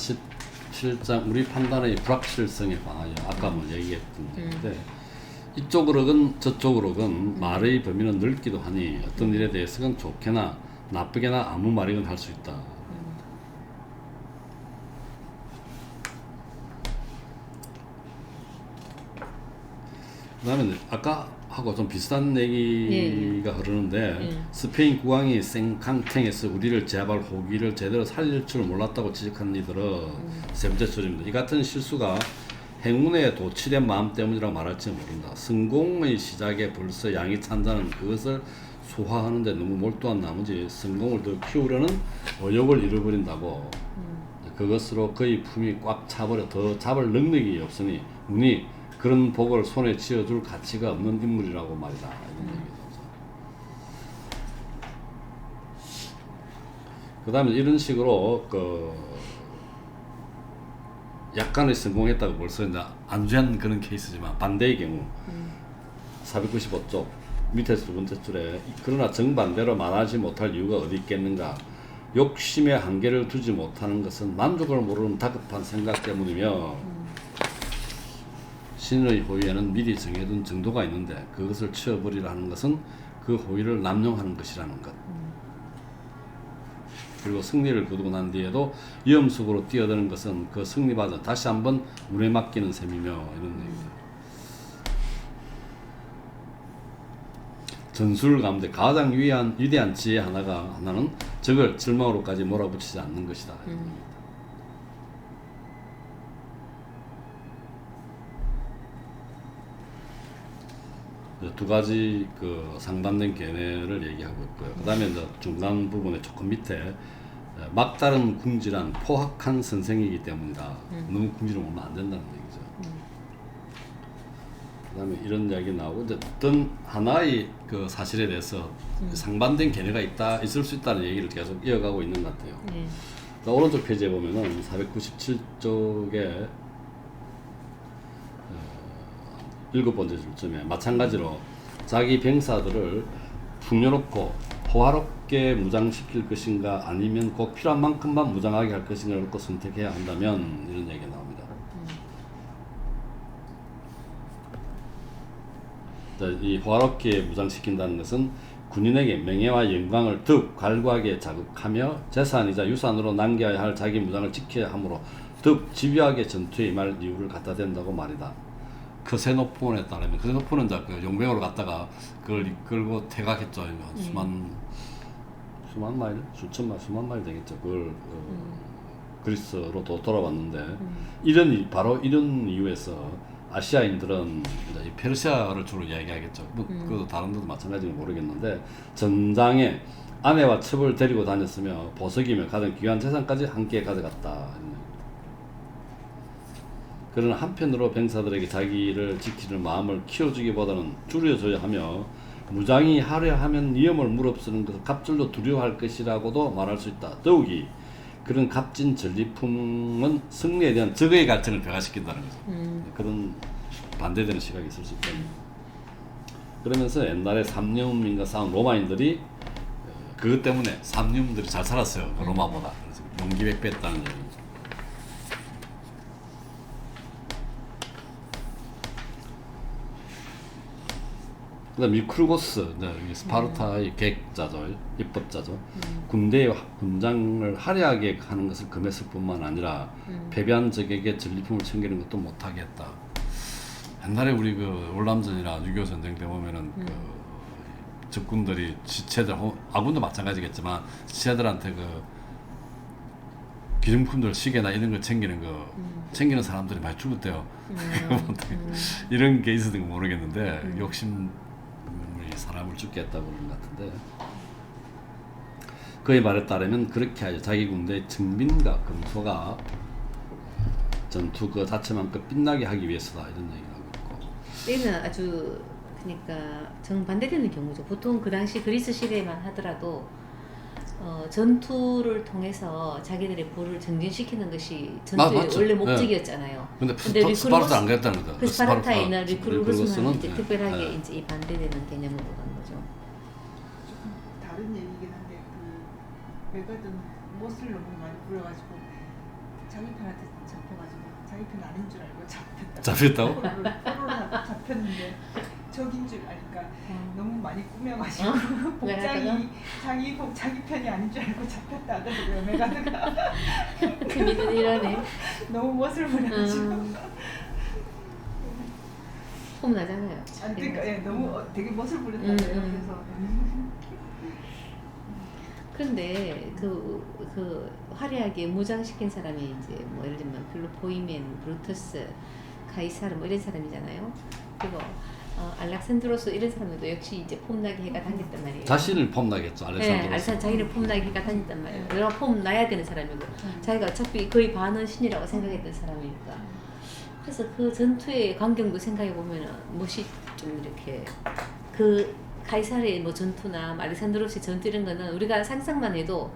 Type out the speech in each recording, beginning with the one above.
47장 우리 판단의 불확실성에 관하여 아까 뭐 얘기했던 얘기인데 이쪽으로건 저쪽으로건 말의 범위는 넓기도 하니 어떤 일에 대해서는 좋게나 나쁘게나 아무 말이건 할 수 있다. 그 다음에 아까 하고 좀 비슷한 얘기가 흐르는데 스페인 국왕이 생캉탱에서 우리를 제압할 호기를 제대로 살릴 줄 몰랐다고 지적하는 이들은 세 번째 줄입니다. 이 같은 실수가 행운에 도취된 마음 때문이라고 말할지 모른다. 성공의 시작에 벌써 양이 찬 자는 그것을 소화하는 데 너무 몰두한 나머지 성공을 더 키우려는 의욕을 잃어버린다고. 그것으로 그의 품이 꽉 차버려 더 잡을 능력이 없으니 운이 그런 복을 손에 쥐어줄 가치가 없는 인물이라고 말이다. 이런 얘기죠. 그 다음에 이런 식으로 약간의 성공했다고 벌써 이제 안주한 그런 케이스지만 반대의 경우 495쪽 밑에서 두 번째 줄에 그러나 정반대로 말하지 못할 이유가 어디 있겠는가. 욕심의 한계를 두지 못하는 것은 만족을 모르는 다급한 생각 때문이며 신의 호의에는 미리 정해둔 정도가 있는데 그것을 치워버리라 하는 것은 그 호의를 남용하는 것이라는 것. 그리고 승리를 거두고 난 뒤에도 위험 속으로 뛰어드는 것은 그 승리받아 다시 한번 운에 맡기는 셈이며 이런 얘기죠. 전술 가운데 가장 위대한 지혜 하나는 적을 절망으로까지 몰아붙이지 않는 것이다. 두 가지 상반된 견해를 얘기하고 있고요. 그 다음에 중간 부분에 조금 밑에 막다른 궁질한 포악한 선생이기 때문이다. 너무 궁지를 오면 안 된다는 얘기죠. 그 다음에 이런 이야기 나오고 이제 어떤 하나의 사실에 대해서 상반된 견해가 있을 수 있다는 얘기를 계속 이어가고 있는 것 같아요. 오른쪽 페이지에 보면은 497쪽에 7번째 줄쯤에 마찬가지로 자기 병사들을 풍요롭고 호화롭게 무장시킬 것인가 아니면 꼭 필요한 만큼만 무장하게 할 것인가를 놓고 선택해야 한다면 이런 얘기가 나옵니다. 이 호화롭게 무장시킨다는 것은 군인에게 명예와 영광을 더욱 갈구하게 자극하며 재산이자 유산으로 남겨야 할 자기 무장을 지켜야 하므로 더욱 집요하게 전투에 임할 이유를 갖다 댄다고 말이다. 크세노폰에 따르면 크세노폰은 이제 용병으로 갔다가 그걸 이끌고 퇴각했죠. 수만 마일, 수만 마일 되겠죠. 그걸 그리스로 돌아왔는데 바로 이런 이유에서 아시아인들은 이제 페르시아를 주로 이야기하겠죠. 그것도 다른 데도 마찬가지인지 모르겠는데 전장에 아내와 첩을 데리고 다녔으며 보석이며 가장 귀한 재산까지 함께 가져갔다. 그러나 한편으로 병사들에게 자기를 지키는 마음을 키워주기보다는 줄여줘야 하며 무장이 하려 하면 위험을 무릅쓰는 것을 갑절로 두려워할 것이라고도 말할 수 있다. 더욱이 그런 값진 전리품은 승리에 대한 적의 가치를 배가시킨다는 거죠. 그런 반대되는 시각이 있을 수 있다. 그러면서 옛날에 삼류민과 싸운 로마인들이 그것 때문에 삼류민들이 잘 살았어요. 로마보다. 그래서 용기백배했다는 얘기죠. 그다음 미크루고스, 스파르타의 계획자죠, 입법자죠. 군대의 군장을 화려하게 하는 것을 금했을 뿐만 아니라 패배한 적에게 전리품을 챙기는 것도 못하게 했다. 옛날에 우리 월남전이나 6.25 전쟁 때 보면은 적군들이 지체들, 아군도 마찬가지겠지만 지체들한테 기념품들, 시계나 이런 걸 챙기는 사람들이 많이 죽었대요. 이런 게 있었던 거 모르겠는데 욕심 사람을 죽게 했다고 그러는 것 같은데 그의 말에 따르면 그렇게 하여 자기 군대의 정빈과 금소가 전투 그 자체만큼 빛나게 하기 위해서다 이런 얘기를 하고 있고 얘는 아주 그러니까 정반대되는 경우죠. 보통 그 당시 그리스 시대만 하더라도 전투를 통해서 자기들의 부를 정진시키는 것이 전투의 원래 목적이었잖아요. 근데 스파르타 안 그랬다는 거죠. 스파르타에 있는 리크루스는 이제 특별하게 이제 이 반대되는 개념으로 간 거죠. 조금 다른 얘기긴 한데 메가든 못을 너무 많이 부려가지고 자기 편한테 잡혀가지고 자기 편 아닌 줄 알고 잡혔다. 잡혔다고? 코로나 잡혔는데 적인 줄 아니까 너무 많이 꾸며가지고 그래가다가? 복장이 자기 편이 아닌 줄 알고 잡혔다 하더라고요. 메가드가 재밌는 일하네. 너무 멋을 부려가지고 폼나잖아요. 그러니까 너무 되게 멋을 부렸다고요. 그래서 그런데 그 화려하게 무장시킨 사람이 이제 뭐 예를 들면 필로포이멘, 브루투스, 카이사르 뭐 이런 사람이잖아요. 그리고 알렉산드로스 이런 사람들도 역시 이제 폼나게 해가 다녔단 말이에요. 자신을 폼나겠죠. 네, 알렉산드로스. 알렉산드 자기를 폼나게 해가 다녔단 말이에요. 내가 폼 나야 되는 사람이고 자기가 어차피 거의 반은 신이라고 생각했던 사람이니까. 그래서 그 전투의 광경도 생각해 보면은 멋이 좀 이렇게 그 카이사르의 뭐 전투나 알렉산드로스의 전투 이런 거는 우리가 상상만 해도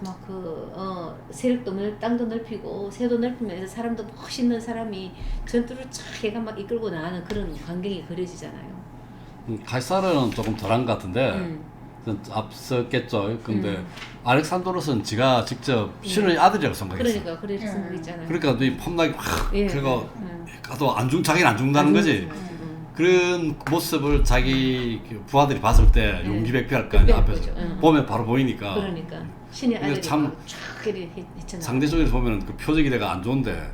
막 세력도 땅도 넓히고 새도 넓히면서 사람도 멋있는 사람이 전투를 쫙 해가 막 이끌고 나가는 그런 광경이 그려지잖아요. 카이사르는 조금 덜한 것 같은데 앞섰겠죠. 근데 알렉산드로스는 지가 직접 신의 아들이라고 생각했어. 그러니까 그럴 생각 있잖아요. 그러니까 이 폼나게 확 예. 그거 가도 자기는 안 죽는다는 거지. 그런 모습을 자기 부하들이 봤을 때 용기백배할 거 아니야. 앞에서 보면 바로 보이니까. 그러니까 신의 아들이 참 쫙 했잖아. 상대적으로 보면 그 표적이 내가 안 좋은데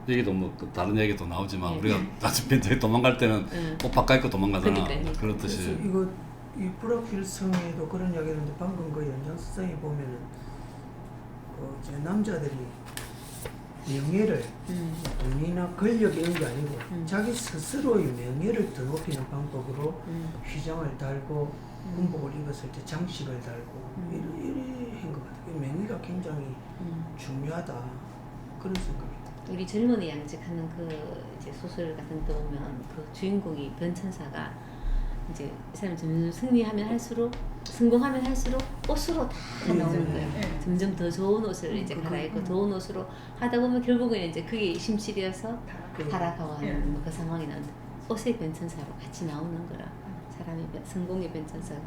얘기도 뭐 다른 얘기도 나오지만 우리가 나중에 도망갈 때는 옷 바꿔 입고 도망가잖아. 그러니까. 그렇듯이. 그래서 이거 이 브라필성에도 그런 이야기 했는데 방금 그 연장선상에 보면은 이제 남자들이 명예를 돈이나 권력 이런 게 아니고 자기 스스로의 명예를 더 높이는 방법으로 휘장을 달고 군복을 입었을 때 장식을 달고 이래 한 것 같아요. 명예가 굉장히 중요하다 그런 생각입니다. 우리 젊은이 양직하는 그 이제 소설 같은 데 보면 그 주인공이 변천사가 이제 이 사람이 점점 승리하면 할수록 성공하면 할수록 옷으로 다 나오는 거예요. 점점 더 좋은 옷을 이제 갈아입고 좋은 옷으로 하다 보면 결국에는 이제 그게 심실이어서 타락하는 그 상황이 나오는데 옷의 변천사로 같이 나오는 거라 사람의 성공의 변천사가.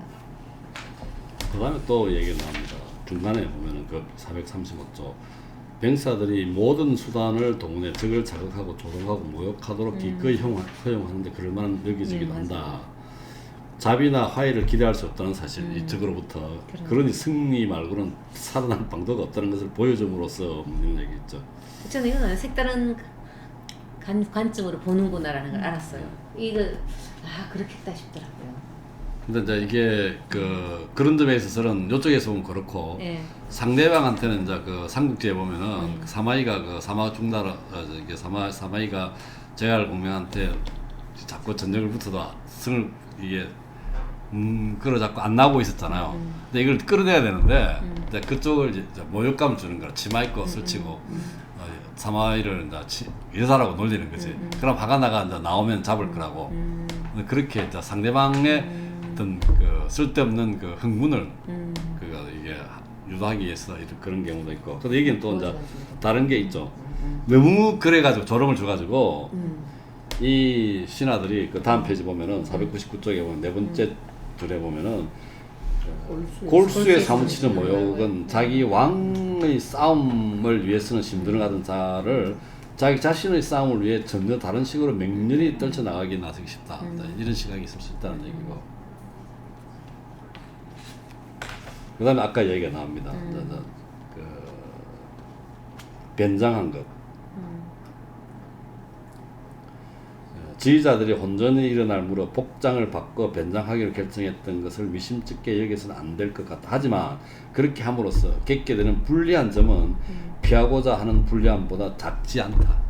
그 다음에 또 얘기가 나옵니다. 중간에 보면은 그 435조 병사들이 모든 수단을 동원해 적을 자극하고 조롱하고 모욕하도록 기꺼이 허용하는데 그럴 만한 여기지기도 한다. 자비나 화해를 기대할 수 없다는 사실, 이 적으로부터. 그러니 승리 말고는 살아날 방도가 없다는 것을 보여줌으로써 이런 얘기 있죠. 저는 이거는 색다른 관점으로 보는구나라는 걸 알았어요. 이거 그렇겠다 싶더라고요. 근데 이제 이게 그런 점에 있어서는 이쪽에서 보면 그렇고 상대방한테는 이제 그 삼국지에 보면은 사마이가 그 사마 중나라 사마이가 제갈 공명한테 자꾸 전쟁을 붙어도 승을 이게 끌어잡고 안 나오고 있었잖아요. 근데 이걸 끌어내야 되는데 이제 그쪽을 이제 모욕감을 주는 거라 치마 입고 설치고 사마이를 이제 여자라고 놀리는 거지. 그럼 화가 나가 이제 나오면 잡을 거라고. 그렇게 이제 상대방의 어떤 그 쓸데없는 그 흥분을 이게 유도하기 위해서 그런 경우도 있고. 근데 여기는 또 이제 다른 게 있죠. 너무 그래가지고 조롱을 줘가지고 이 신하들이 그 다음 페이지 보면은 499쪽에 보면 네 번째 줄에 보면은 골수에 사무치는 모욕은 자기 왕의 싸움을 위해서는 심드렁하던 자를 자기 자신의 싸움을 위해 전혀 다른 식으로 맹렬히 떨쳐나가기에 나서기 쉽다. 이런 시각이 있을 수 있다는 얘기고. 그 다음에 아까 얘기가 나옵니다. 변장한 것. 지휘자들이 혼전이 일어날 무렵 복장을 바꿔 변장하기로 결정했던 것을 미심쩍게 여기서는 안 될 것 같다. 하지만 그렇게 함으로써 겪게 되는 불리한 점은 피하고자 하는 불리함보다 작지 않다.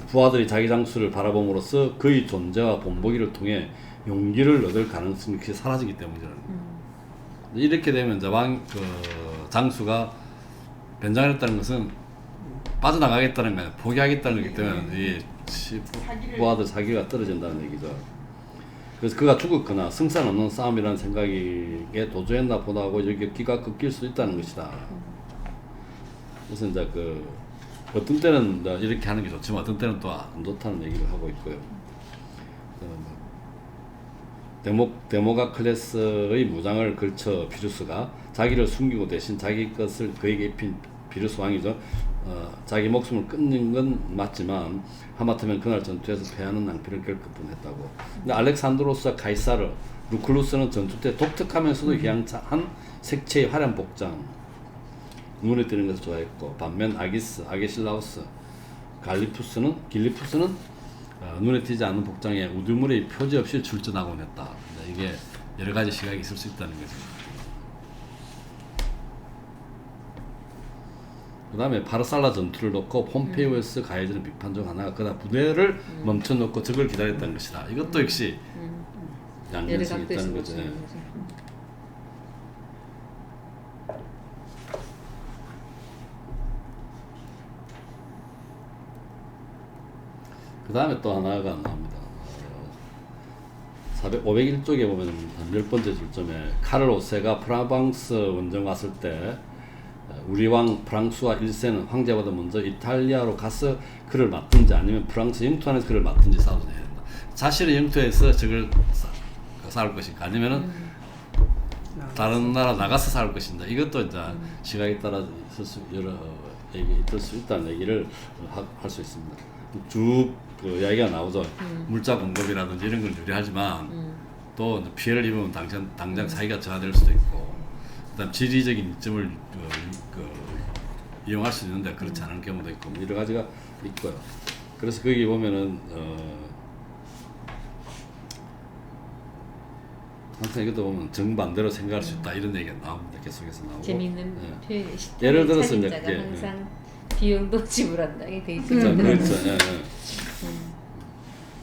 부하들이 자기 장수를 바라봄으로써 그의 존재와 본보기를 통해 용기를 얻을 가능성이 사라지기 때문이라는 거예요. 이렇게 되면 이제 장수가 변장을 했다는 것은 빠져나가겠다는 거예요. 포기하겠다는 거기 때문에 이 부하들 사기가 떨어진다는 얘기죠. 그래서 그가 죽었거나 승산 없는 싸움이라는 생각에 도주했나 보다 하고 여기 기가 꺾일 수 있다는 것이다. 그래서 이제 어떤 때는 이렇게 하는 게 좋지만 어떤 때는 또 안 좋다는 얘기를 하고 있고요. 데모가클레스의 무장을 걸쳐 피루스가 자기를 숨기고 대신 자기 것을 그에게 입힌 비루스왕이죠. 자기 목숨을 끊는 건 맞지만 하마터면 그날 전투에서 패하는 낭패를 겪을 뻔했다고. 근데 알렉산드로스와 가이사르, 루클루스는 전투 때 독특하면서도 희망찬 색채의 화려한 복장 눈에 띄는 것을 좋아했고, 반면 아게실라우스, 길리푸스는 눈에 띄지 않는 복장에 우두머리 표지 없이 출전하곤 했다. 이게 여러 가지 시각이 있을 수 있다는 거죠. 그 다음에 파르살라 전투를 놓고 폼페이오스 가해지는 비판 중 하나가 그다 부대를 멈춰놓고 적을 기다렸다는 것이다. 이것도 역시 양면성이 있다는 거죠. 그 다음에 또 하나가 나옵니다. 501쪽에 보면 한 10번째 줄점에 카를 5세가 프라방스 원정 왔을 때 우리 왕 프랑스와 1세는 황제보다 먼저 이탈리아로 가서 그를 맡든지 아니면 프랑스 영토 안에서 그를 맡든지 싸워야 된다. 자신의 영토에서 적을 싸울 것인가 아니면은 다른 나라 나가서 싸울 것인가. 이것도 이제 시각에 따라 여러 얘기 있을 수 있다는 얘기를 할 수 있습니다. 쭉 그 이야기가 나오죠. 물자 공급이라든지 이런 건 유리하지만 또 피해를 입으면 당장 사기가 저하될 수도 있고, 그다음 지리적인 이점을 이용할 수 있는데 그렇지 않은 경우도 있고 여러 가지가 있고요. 그래서 거기 보면은 항상 이것도 보면 정반대로 생각할 수 있다 이런 얘기가 나옵니다. 계속해서 나오고. 재미있는 표현이 예를 들어서 이제 살인자가 항상 비용도 지불한다. 이게 되게 그렇죠.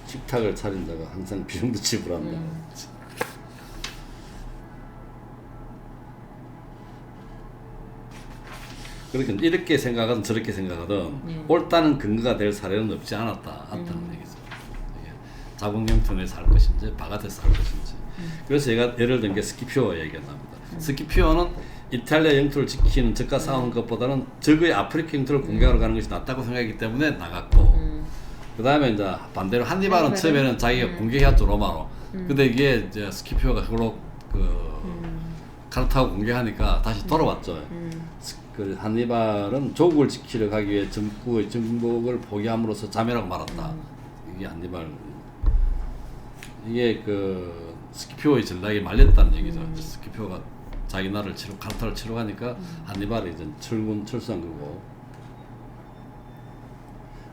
식탁을 차린 자가 항상 비용도 지불한다. 그렇게 이렇게 생각하든 저렇게 생각하든 옳다는 근거가 될 사례는 없지 않다는 얘기죠. 자국 영토 내에서 할 것인지 바깥에서 할 것인지. 그래서 제가 예를 든 게 스키피오 얘기가 나옵니다. 스키피오는 이탈리아 영토를 지키는 적과 싸우는 것보다는 적의 아프리카 영토를 공격하러 가는 것이 낫다고 생각했기 때문에 나갔고, 그 다음에 이제 반대로 한니발은 처음에는 자기가 공격해왔죠, 로마로. 근데 이게 이제 스키피오가 그걸로 칼을 타고 공격하니까 다시 돌아왔죠. 그 한니발은 조국을 지키려 가기 위해 전국의 정복을 포기함으로써 자멸하고 말았다. 이게 한니발, 이게 그 스키피오의 전략에 말렸다는 얘기죠. 스키피오가 자기 나라를 카르타를 치러 가니까 한니발이 이제 철수한 거고,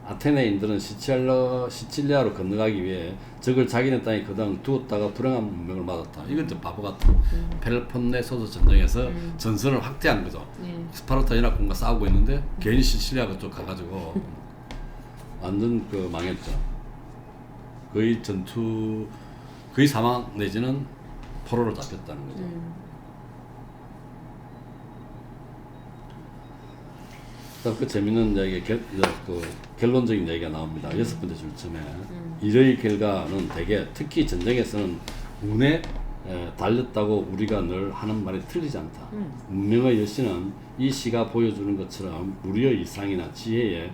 아테네인들은 시칠리아로 건너가기 위해 적을 자기네 땅에 그당 두었다가 불행한 문명을 맞았다. 이건 좀 바보 같은. 펠로폰네소스 전쟁에서 전선을 확대한 거죠. 스파르타 연합군과 싸우고 있는데 괜히 시칠리아 그쪽 가가지고 완전 그 망했죠. 거의 사망 내지는 포로로 잡혔다는 거죠. 그 재밌는 이야기, 결론적인 얘기가 나옵니다. 6번째 줄쯤에 이의 결과는 대개 특히 전쟁에서는 운에 달렸다고 우리가 늘 하는 말이 틀리지 않다. 운명의 여신은 이 시가 보여주는 것처럼 우리의 이상이나 지혜에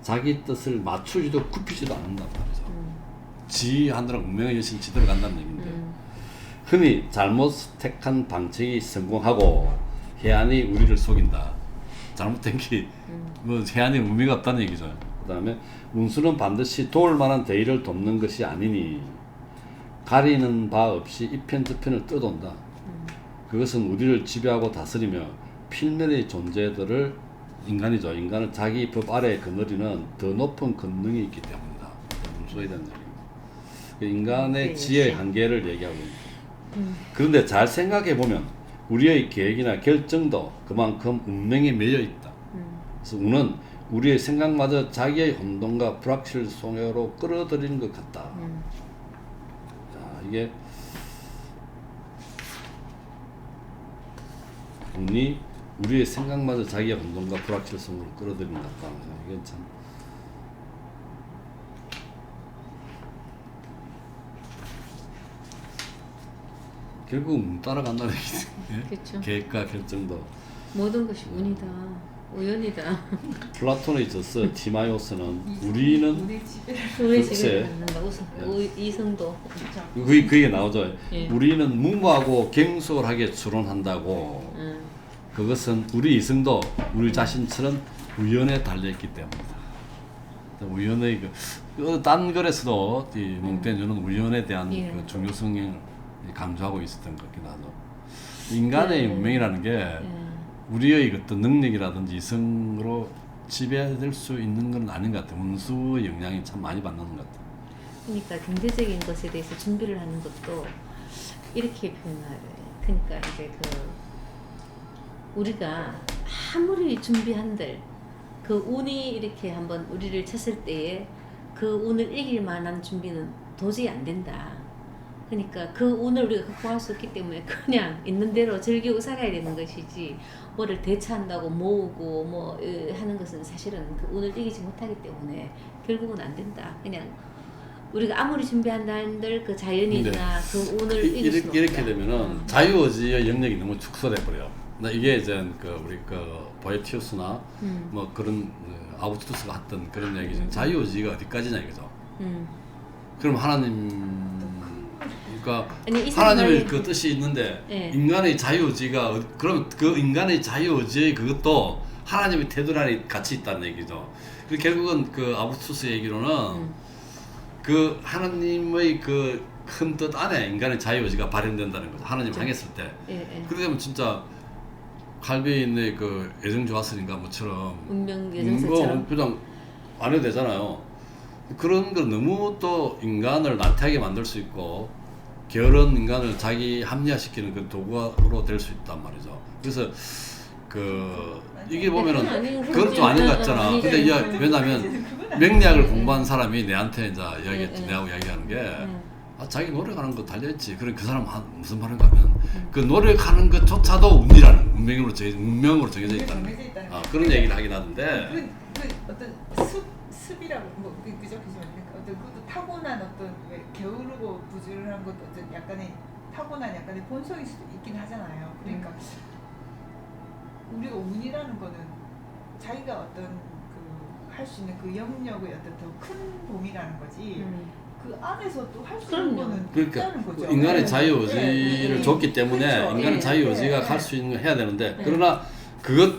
자기 뜻을 맞추지도 굽히지도 않는단 말이죠. 지 하느라 운명의 여신 지대로 간다는 얘기인데, 흔히 잘못 택한 방책이 성공하고 해안이 우리를 속인다. 잘못된 게 뭐 해안이 의미가 없다는 얘기죠. 그 다음에 운수는 반드시 도울 만한 대의를 돕는 것이 아니니 가리는 바 없이 이편저편을 떠돈다. 그것은 우리를 지배하고 다스리며 필멸의 존재들을 인간을 자기 법 아래에 거느리는 더 높은 권능이 있기 때문이다. 운수에 대한 얘기입니다. 인간의 지혜의 한계를 얘기하고 있습니다. 그런데 잘 생각해 보면 우리의 계획이나 결정도 그만큼 운명에 매여 있다. 그래서 운은 우리의 생각마저 자기의 혼돈과 불확실성으로 끌어들이는 것 같다. 자, 이게 운이 우리의 생각마저 자기의 혼돈과 불확실성으로 끌어들이는 것 같다. 이건 참 결국 운 따라간다는 얘기죠. 그렇죠. 계획과 결정도 모든 것이 운이다. 우연이다. 플라톤의 저서 티마이오스는 우리는 우리 집에 우리 글쎄. 집에 갖는다. 네. 이성도. 그게 나오죠. 예. 우리는 무모하고 경솔하게 추론한다고. 그것은 우리 이성도 우리 자신처럼 우연에 달려있기 때문이다. 우연의 딴 글에서도 이 몽테뉴는 우연에 대한 예. 그 중요성을 강조하고 있었던 것 같긴 하죠. 인간의 네. 운명이라는 게 우리의 어떤 능력이라든지 이성으로 지배될 수 있는 건 아닌 것 같아요. 운수의 영향이 참 많이 받는 것 같아요. 그러니까 경제적인 것에 대해서 준비를 하는 것도 이렇게 표현하래. 그러니까 이제 우리가 아무리 준비한들 그 운이 이렇게 한번 우리를 쳤을 때에 그 운을 이길 만한 준비는 도저히 안 된다. 그러니까 그 운을 우리가 극복할 수 없기 때문에 그냥 있는 대로 즐기고 살아야 되는 것이지 뭐를 대처한다고 모으고 뭐 하는 것은 사실은 그 운을 이기지 못하기 때문에 결국은 안 된다. 그냥 우리가 아무리 준비한다 한들 그 자연이나 그 운을 이길 수는 없다. 이렇게 되면은 자유의지의 영역이 너무 축소돼 버려요. 이게 이제 우리 보에티우스나 뭐 그런 아우구스투스가 했던 그런 얘기죠. 자유의지가 어디까지냐 이거죠. 그럼 그러니까 아니, 이 하나님의 생각이- 그 뜻이 있는데 예. 인간의 자유의지가 그럼 그 인간의 자유의지의 그것도 하나님의 태도 안에 같이 있다는 얘기죠. 그리고 결국은 그 아우구스투스 얘기로는 그 하나님의 그 큰 뜻 안에 인간의 자유의지가 발현된다는 거죠. 하나님 그렇죠. 향했을 때. 예. 그러게 되면 진짜 칼빈의 그 예정 좋았으니까 뭐처럼 운명 예정서처럼. 그냥 안 해도 되잖아요. 그런 걸 너무 또 인간을 나태하게 만들 수 있고 게으른 인간을 자기 합리화시키는 그 도구로 될 수 있단 말이죠. 그래서 이게 보면은 그건 아닌 그건 좀 아닌 것 같잖아. 아니죠. 근데 이제 왜냐면 명리학을 공부한 사람이 내한테 이제 이야기했지. 내하고 이야기하는 게 자기 노력하는 거 달려있지. 그럼 그 사람 무슨 말인가 하면 그 노력하는 것조차도 운명으로 정해져 있다는 거. 그런 얘기를 하긴 하던데. 그 어떤 습이라고 뭐 그죠 어떤 그것도 타고난 어떤 왜 게으르고 부지런한 것도 어떤 약간의 타고난 약간의 본성일 수도 있긴 하잖아요. 그러니까 우리가 운이라는 거는 자기가 어떤 할 수 있는 그 영역의 어떤 더 큰 동이라는 거지. 그 안에서 또 할 수 있는 그럼요. 거는 그러니까 있다는 거죠. 인간의 네. 자유의지를 네. 줬기 때문에 그렇죠. 인간의 네. 자유의지가 네. 갈 수 있는 거 해야 되는데 네. 그러나 그게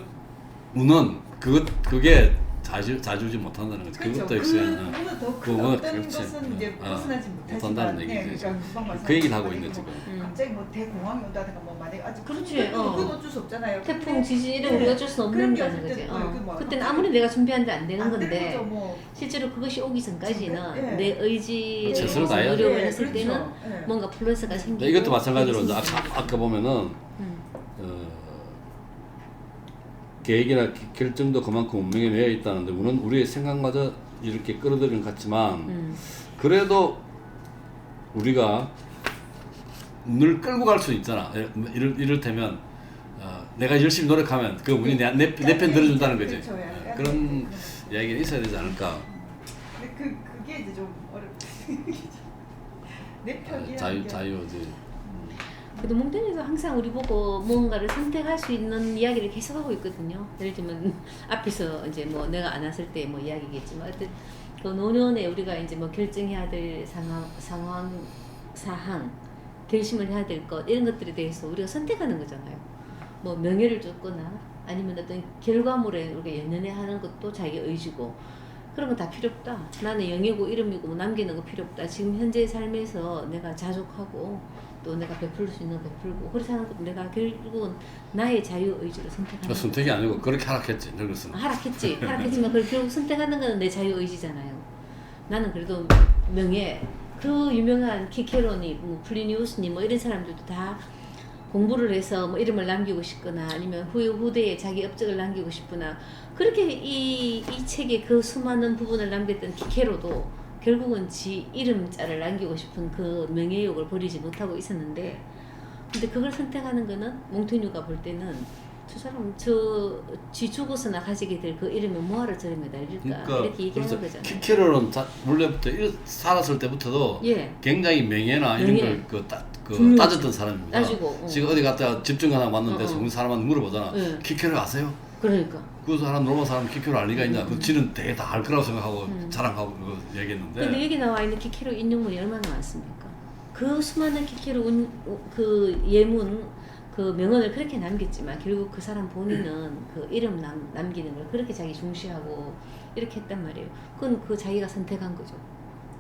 자주지 못한다는 거지. 그렇죠. 그것도 역시 그거보다 더큰 그거는 어떤 그렇지. 것은 이제 벗어나지 못한다는 못하지만 얘기지. 그러니까 금방 그 얘기를 하고 말씀하신 있네, 대로 지금. 갑자기 뭐 대공황이 온다든가 뭐 만약에 아직 그렇지, 그건 어쩔 수 없잖아요. 태풍 지진 이런 네. 거 어쩔 수 그런 게 없는다는 없을 거지. 때, 뭐 그때는 아무리 내가 준비한데 안 되는 안 건데 되는 거죠, 뭐. 실제로 그것이 오기 전까지는 네. 내 의지로 최선을 다해야죠. 노력을 네, 했을 그렇죠. 때는 네. 뭔가 플러스가 생기고 이것도 마찬가지로 이제 아까 보면은 계획이나 결정도 그만큼 운명에 매여 있다는데 우리는 우리의 생각마저 이렇게 끌어들이는 것 같지만 그래도 우리가 늘 끌고 갈 수 있잖아. 이를테면 내가 열심히 노력하면 그 운이 내 편 들어준다는 거지. 그렇죠. 약간 그런 이야기가 있어야 되지 않을까. 근데 그게 이제 좀 내 편이라는 게 자유지. 그래도 몽테뉴도 항상 우리 보고 뭔가를 선택할 수 있는 이야기를 계속하고 있거든요. 예를 들면 앞에서 이제 뭐 내가 안 왔을 때 뭐 이야기겠지만 하여튼 그 노년에 우리가 이제 뭐 결정해야 될 사항, 결심을 해야 될 것 이런 것들에 대해서 우리가 선택하는 거잖아요. 뭐 명예를 줬거나 아니면 어떤 결과물에 우리가 연연해하는 것도 자기 의지고 그런 거 다 필요 없다. 나는 영예고 이름이고 뭐 남기는 거 필요 없다. 지금 현재의 삶에서 내가 자족하고 또 내가 베풀 수 있는 거 베풀고 그렇게 하는 것도 내가 결국은 나의 자유의지로 선택하는 그 선택이 아니고 그렇게 하락했지. 늙었으면. 하락했지만 그걸 결국 선택하는 건 내 자유의지잖아요. 나는 그래도 명예 그 유명한 키케로니 뭐 플리니우스니 뭐 이런 사람들도 다 공부를 해서 뭐 이름을 남기고 싶거나 아니면 후대에 자기 업적을 남기고 싶거나 그렇게 이 책의 그 수많은 부분을 남겼던 키케로도 결국은 지 이름자를 남기고 싶은 그 명예욕을 버리지 못하고 있었는데 근데 그걸 선택하는 거는 몽테뉴가 볼 때는 저 사람 지 죽어서나 가지게 될 그 이름이 뭐하러 저름에 날릴까 이렇게 얘기하는 거잖아요. 키케로는 원래부터 살았을 때부터도 예. 굉장히 명예나 이런 명예. 걸 중요하지. 따졌던 사람입니다. 따지고, 지금 어디 갔다가 집중 하나 왔는데 그 사람한테 물어보잖아. 예. 키케로 아세요? 그러니까. 그 사람 로마 사람 키키로 알 리가 있냐? 그 지는 되게 다 알 거라고 생각하고 자랑하고 그거 얘기했는데. 근데 여기 나와 있는 키키로 인용문이 얼마나 많습니까? 그 수많은 키키로 그 예문 그 명언을 그렇게 남겼지만 결국 그 사람 본인은 그 이름 남기는 걸 그렇게 자기 중시하고 이렇게 했단 말이에요. 그건 그 자기가 선택한 거죠.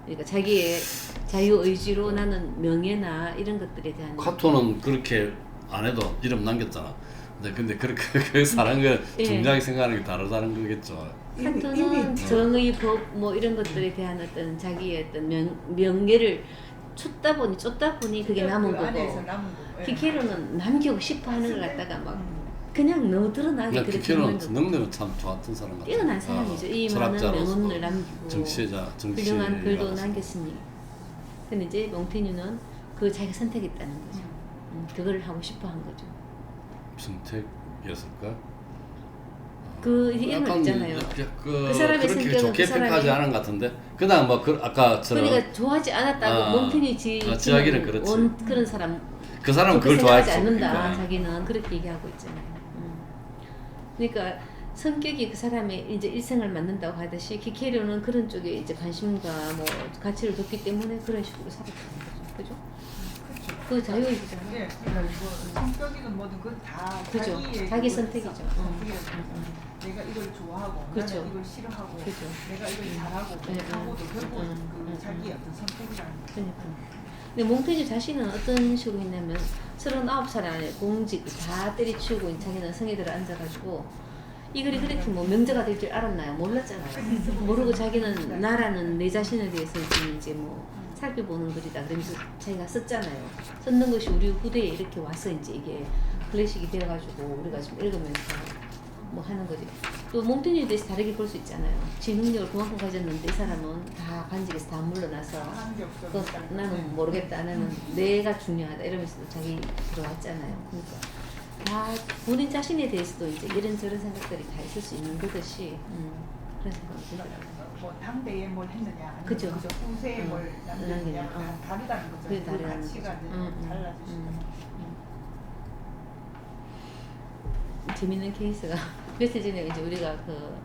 그러니까 자기의 자유 의지로 나는 명예나 이런 것들에 대한 카토는 그렇게 안 해도 이름 남겼잖아. 근데 그렇게 그 사는 거 예. 중요하게 생각하는 게 다르다는 거겠죠. 카토는 정의 법 뭐 이런 것들에 대한 어떤 자기의 어떤 명예를 쫓다 보니 그게 남은 그 안에서 거고 남은 거고. 예. 키케로는 남기고 싶어 하는 걸 갖다가 막 그냥 너무 드러나게 그냥 그렇게 하는 키키는 거고 능력은 참 좋았던 사람 같아요. 뛰어난 사람이죠. 이 많은 철학자로서, 명언을 남기고 정치자, 훌륭한 글도 정치가로서. 남겼으니 근데 이제 몽테뉴는 그 자기가 선택했다는 거죠. 그걸 하고 싶어 한 거죠. 선택이었을까? 그 이런 말 있잖아요. 그 사람의 그렇게 성격은 좋게 그 사람이- 평가하지 않은 것 같은데 그다음 뭐 아까처럼 그러니까 좋아하지 않았다고 몽테뉴 지하기는 그렇지. 그런 사람 그 사람은 그렇게 그걸 생각하지 좋아했어. 않는다. 그러니까. 자기는 그렇게 얘기하고 있잖아요. 그러니까 성격이 그 사람의 이제 일생을 맞는다고 하듯이 키케료는 그런 쪽에 이제 관심과 뭐 가치를 뒀기 때문에 그런 식으로 살았다는 거죠. 그죠? 그렇죠. 그 자유의지잖아. 예, 그러니까 뭐 성격이든 뭐든 그건 다 그죠. 자기의 자기 그거 선택이죠. 선택이라서 내가 이걸 좋아하고 그렇죠. 나는 이걸 싫어하고 그죠. 내가 이걸 잘하고 네, 못하고도 결국은 음, 그 자기의 어떤 선택이라는 거. 그러니까. 근데 몽테뉴 자신은 어떤 식으로 했냐면 39살 안에 공직 다 때리치우고 자기는 성에 들어 앉아가지고 이 글이 그렇게 뭐 명제가 될 줄 알았나요? 몰랐잖아요. 모르고 자기는 나라는 내 자신에 대해서 이제 뭐 살펴보는 글이다. 그러면서 자기가 썼잖아요. 썼는 것이 우리 후대에 이렇게 와서 이제 이게 클래식이 되어가지고 우리가 지금 읽으면서 뭐 하는 거지. 또 몽테뉴에 대해서 다르게 볼 수 있잖아요. 지능력을 그만큼 가졌는데 이 사람은 다 관직에서 다 물러나서 하는 게 없어. 그거 나는 모르겠다. 나는 내가 중요하다. 이러면서 자기 들어왔잖아요. 그러니까 다 본인 자신에 대해서도 이제 이런저런 생각들이 다 있을 수 있는 거듯이 그런 생각이 들더라고요. 뭐 당대에 뭘 했느냐 아니면 그죠. 후세에 뭘 남겼느냐 남겼냐. 다 다르다는 거죠. 그게 그 다르다는 가치가 거죠. 달라지시죠. 재밌는 케이스가 며칠 전에 이제 우리가 그